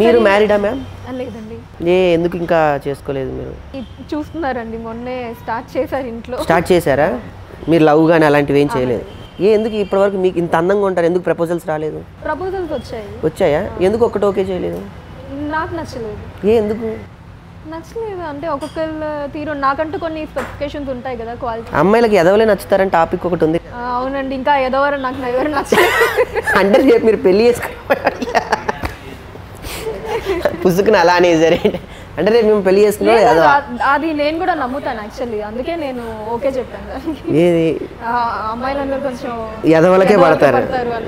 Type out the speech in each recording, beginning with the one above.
మీరు మ్యారీడా మ్యామ్? లేదండి. ఎందుకు ఇంకా చేసుకోలేదు మీరు? చూస్తున్నారండి, మొన్నే స్టార్ట్ చేశారు ఇంట్లో. స్టార్ట్ చేశారా? మీరు లవ్ కానీ అలాంటివి ఏం చేయలేదు? ఎందుకు ఇప్పటివరకు మీకు ఇంత అందంగా ఉంటారు, ఎందుకు ప్రపోజల్స్ రాలేదు? ప్రపోజల్స్ వచ్చాయా? ఎందుకు ఒక్కటి ఓకే చేయలేదు? నాకు నచ్చలేదు. ఎందుకు నచ్చలేదు అంటే ఒక్కొక్కరు తీరు, నాకంటూ కొన్ని స్పెసిఫికేషన్స్ ఉంటాయి కదా, క్వాలిటీ. అమ్మాయిలకి ఎదవలే నచ్చుతారని టాపిక్ ఒకటి ఉంది. అవునండి, ఇంకా ఎదవరు నాకు ఎవరు నచ్చలేదు. అంటే రేపు మీరు పెళ్లి చేసుకోవాలి పుసుకుని అలా అనేసరి అంటే రేపు మేము పెళ్లి చేసుకున్నాం. అది నేను కూడా నమ్ముతాను యాక్చువల్లీ, అందుకే నేను ఓకే చెప్పాను. ఏది అమ్మాయిలందరూ కొంచెం ఎదవలకే పడతారు,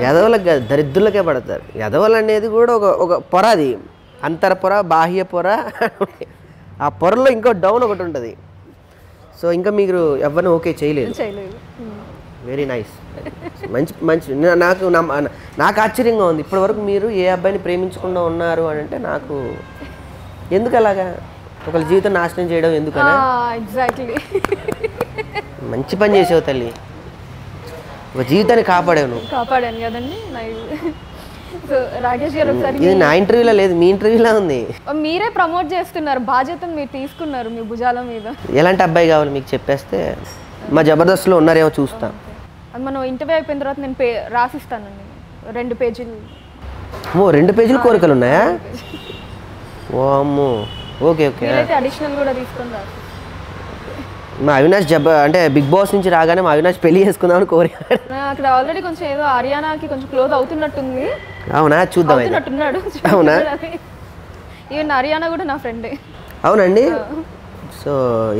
ఎదవలకు దరిద్రులకే పడతారు. ఎదవలు అనేది కూడా ఒక పొర, అది అంతర పొర, బాహ్య పొర. ఆ పొరలో ఇంకో డౌన్ ఒకటి ఉంటుంది. సో ఇంకా మీరు ఎవరిని ఓకే చేయలేదు. వెరీ నైస్, మంచి మంచి. నాకు ఆశ్చర్యంగా ఉంది ఇప్పటివరకు మీరు ఏ అబ్బాయిని ప్రేమించకుండా ఉన్నారు అని అంటే. నాకు ఎందుకు అలాగా ఒకళ్ళ జీవితం నాశనం చేయడం ఎందుకనా? ఎగ్జాక్ట్లీ, మంచి పని చేసావు తల్లి, ఒక జీవితాన్ని కాపాడాను కదండి. రాకేష్ గారు ఒకసారి, ఇది నా ఇంటర్వ్యూలో లేదు, మీ ఇంటర్వ్యూలో ఉంది. మీరే ప్రమోట్ చేస్తున్నారు, బాధ్యతను మీరు తీసుకున్నారు మీ భుజాల మీద. ఎలాంటి అబ్బాయి కావాలి మీకు చెప్పేస్తే మా జబర్దస్త్లో ఉన్నారేమో చూస్తా. మనం ఇంటర్వ్యూ అయిపోయిన తర్వాత నేను రాసిస్తానండి 2 పేజీలు. 2 పేజీలు కోరికలు ఉన్నాయా? ఓ అమ్మో, ఓకే ఓకే. అడిషనల్ కూడా తీసుకొని రాసి. మా అవినాష్ అంటే బిగ్ బాస్ నుంచి రాగానే మా అవినాష్ పెళ్లి చేసుకుందామని కోరిక. అక్కడ ఆల్రెడీ కొంచెం ఏదో హర్యానాకి కొంచెం క్లోజ్ అవుతున్నట్టుంది. అవునా? చూద్దాం. అవునా? ఈవెన్ హర్యానా కూడా నా ఫ్రెండే. అవునండి. సో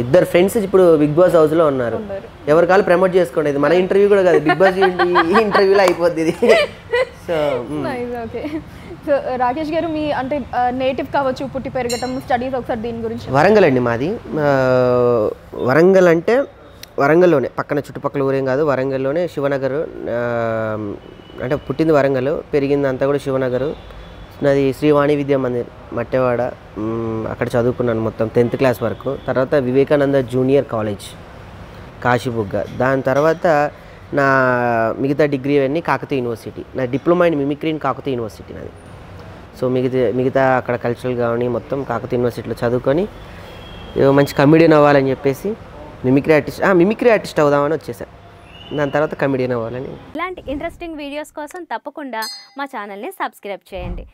ఇద్దరు ఫ్రెండ్స్ ఇప్పుడు బిగ్ బాస్ హౌస్లో ఉన్నారు. ఎవరి కాళ్ళు ప్రమోట్ చేసుకోండి. ఇది మన ఇంటర్వ్యూ కూడా కాదు, బిగ్ బాస్ ఈ ఇంటర్వ్యూలో అయిపోద్ది ఇది. So okay. సో రాకేష్ గారు, మీ అంటే నేటివ్ కావచ్చు, పుట్టి పెరగటం, స్టడీస్, ఒకసారి దీని గురించి. వరంగల్ అండి మాది. వరంగల్ అంటే వరంగల్లోనే, పక్కన చుట్టుపక్కల ఊరేం కాదు, వరంగల్లోనే శివనగర్. అంటే పుట్టింది వరంగల్, పెరిగింది అంతా కూడా శివనగర్. నాది శ్రీవాణి విద్యా మందిర్ మట్టెవాడ, అక్కడ చదువుకున్నాను మొత్తం 10th క్లాస్ వరకు. తర్వాత వివేకానంద జూనియర్ కాలేజ్ కాశీబుగ్గ. దాని తర్వాత నా మిగతా డిగ్రీ అన్నీ కాకతీయ యూనివర్సిటీ. నా diploma in mimicry in Kakatiya university నాది. సో మిగతా అక్కడ కల్చరల్ కానీ మొత్తం కాకతీయ యూనివర్సిటీలో చదువుకొని మంచి కమెడియన్ అవ్వాలని చెప్పేసి మిమిక్రీ ఆర్టిస్ట్ అవుదామని వచ్చేసాను. దాని తర్వాత కమెడియన్ అవ్వాలని. ఇలాంటి ఇంట్రెస్టింగ్ వీడియోస్ కోసం తప్పకుండా మా ఛానల్ని సబ్స్క్రైబ్ చేయండి.